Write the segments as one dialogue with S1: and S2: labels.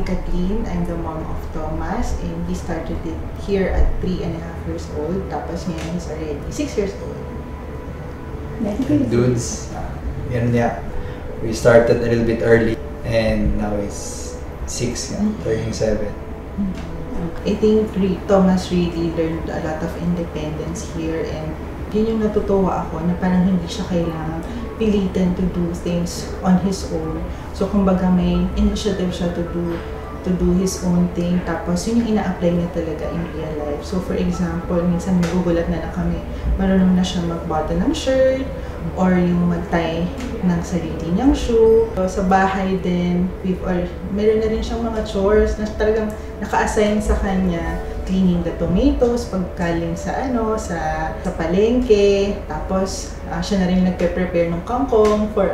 S1: Mommy Kathleen. I'm the mom of Thomas, and he started it here at 3.5 years old. Tapos ngayon he's already 6 years old.
S2: Dudes, yan niya. We started a little bit early, and now it's 6, turning 7.
S1: I think Thomas really learned a lot of independence here, and yun yung natutuwa ako na parang hindi siya kailangang pilitan to do things on his own. So kumbaga may initiative siya to do his own thing, tapos yun yung ina-apply niya talaga in real life. So for example, minsan nagugulat na kami, marunong na siya mag-button ng shirt, or yung mag-tie ng sarili niyang shoe. So, sa bahay din, meron na rin siyang mga chores na talagang naka-assign sa kanya. Cleaning the tomatoes, pagkaling sa palengke. Tapos, siya na rin nagpe-prepare ng kangkong for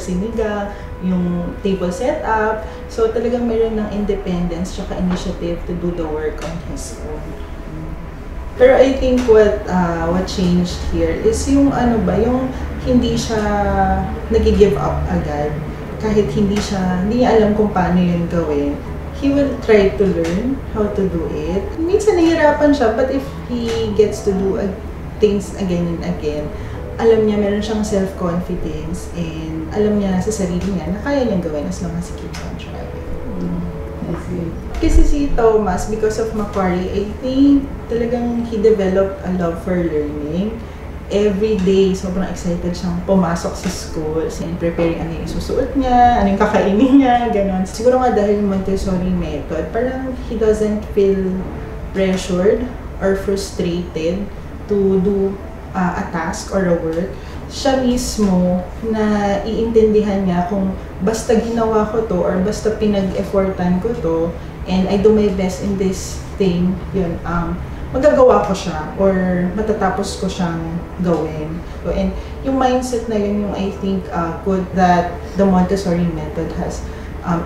S1: sinigang, yung table setup. So, talagang meron ng independence tsaka initiative to do the work on his own. Pero I think what changed here is yung yung hindi siya nag-give up agad. Kahit hindi niya alam kung paano yun gawin. He will try to learn how to do it. Minsan nahihirapan siya, but if he gets to do things again and again, alam niya meron siyang self-confidence, and alam niya sa sarili niya na kaya niyang gawin as long as he keeps on trying. Kasi si Thomas, because of Macquarie, I think talagang he developed a love for learning. Every day, sobrang excited siyang pumasok sa school and preparing ano yung isusuot niya, ano yung kakainin niya, gano'n. Siguro nga dahil Montessori method, parang he doesn't feel pressured or frustrated to do a task or a work. Siya mismo na iintindihan niya kung basta ginawa ko to or basta pinag-effortan ko to and I do my best in this thing, yun, magagawa ko siya or matatapos ko siyang gawin. So, and yung mindset na yun yung I think good that the Montessori method has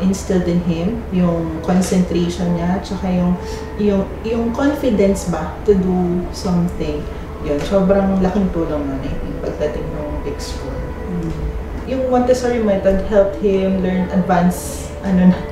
S1: instilled in him, yung concentration niya, tsaka yung confidence ba to do something. Yun, sobrang laking tulong nun, I think, pagdating ng big school. Yung Montessori method helped him learn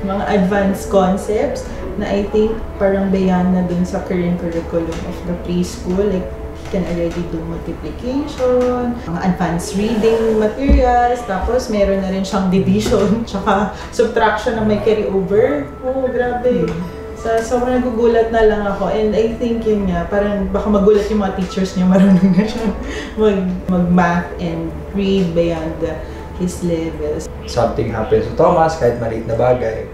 S1: mga advanced concepts na I think parang beyond na dun sa current curriculum of the preschool. Like, he can already do multiplication, mga advanced reading materials, tapos meron na rin siyang division, tsaka subtraction na may carry over. Oh, grabe. Sobrang nagugulat na lang ako, and I think yun nga, parang baka magulat yung mga teachers niya, marunong na siya mag-math and read beyond his levels.
S2: Something happens to Thomas, kahit maliit na bagay,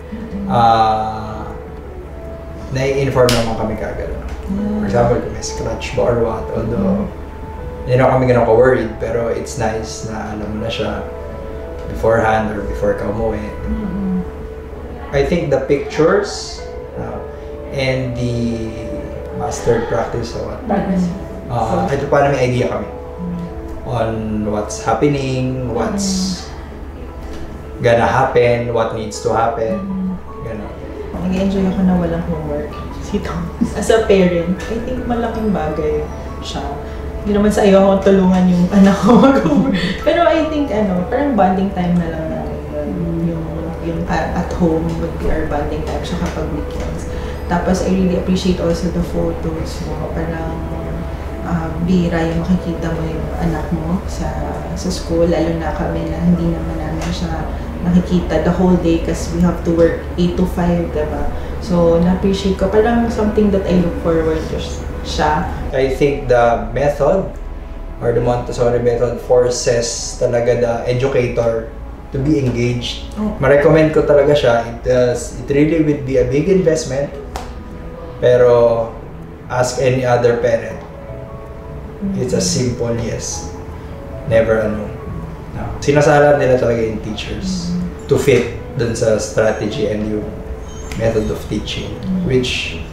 S2: nai-inform naman kami kagad. For example, kung may scratch ba or what, although hindi na kami ganun ka-worried, pero it's nice na alam mo na siya beforehand or before ka umuwi. I think the pictures and the mastered practice or what, ito parang may idea kami on what's happening, what's gonna happen, what needs to happen, gano'n.
S1: Nag-enjoy ako na walang homework si Thomas. As a parent, I think malaking bagay siya. Hindi naman sa iyo akong tulungan yung anak ko mag-homework. Pero I think parang bonding time na lang natin yung at home would be our bonding time siya kapag weekends. Tapos I really appreciate also the photos mo. Parang bira yung makikita mo yung anak mo sa school, lalo na kami na hindi naman namin siya nakikita the whole day kasi we have to work 8 to 5, diba? So, na-appreciate ko. Parang something that I look forward to siya.
S2: I think the method or the Montessori method forces talaga the educator to be engaged. Ma-recommend ko talaga siya. It really will be a big investment, pero ask any other parent. It's a simple yes. Never no. Sinasala nila talaga yung teachers to fit dun sa strategy and yung method of teaching, which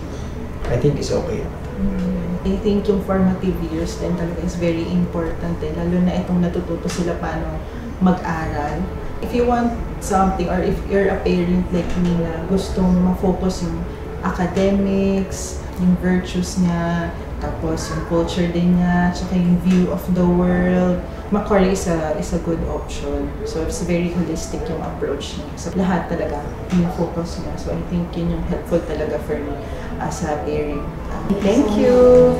S2: I think is okay.
S1: I think yung formative years din talaga is very important lalo na itong natututo sila paano mag-aral. If you want something or if you're a parent like me na gustong ma-focus yung academics, yung virtues niya, tapos yung culture din niya, tsaka yung view of the world. Macquarie is a good option. So it's very holistic yung approach niya. So lahat talaga yung focus niya. So I think yun yung helpful talaga for me as a parent. Thank you!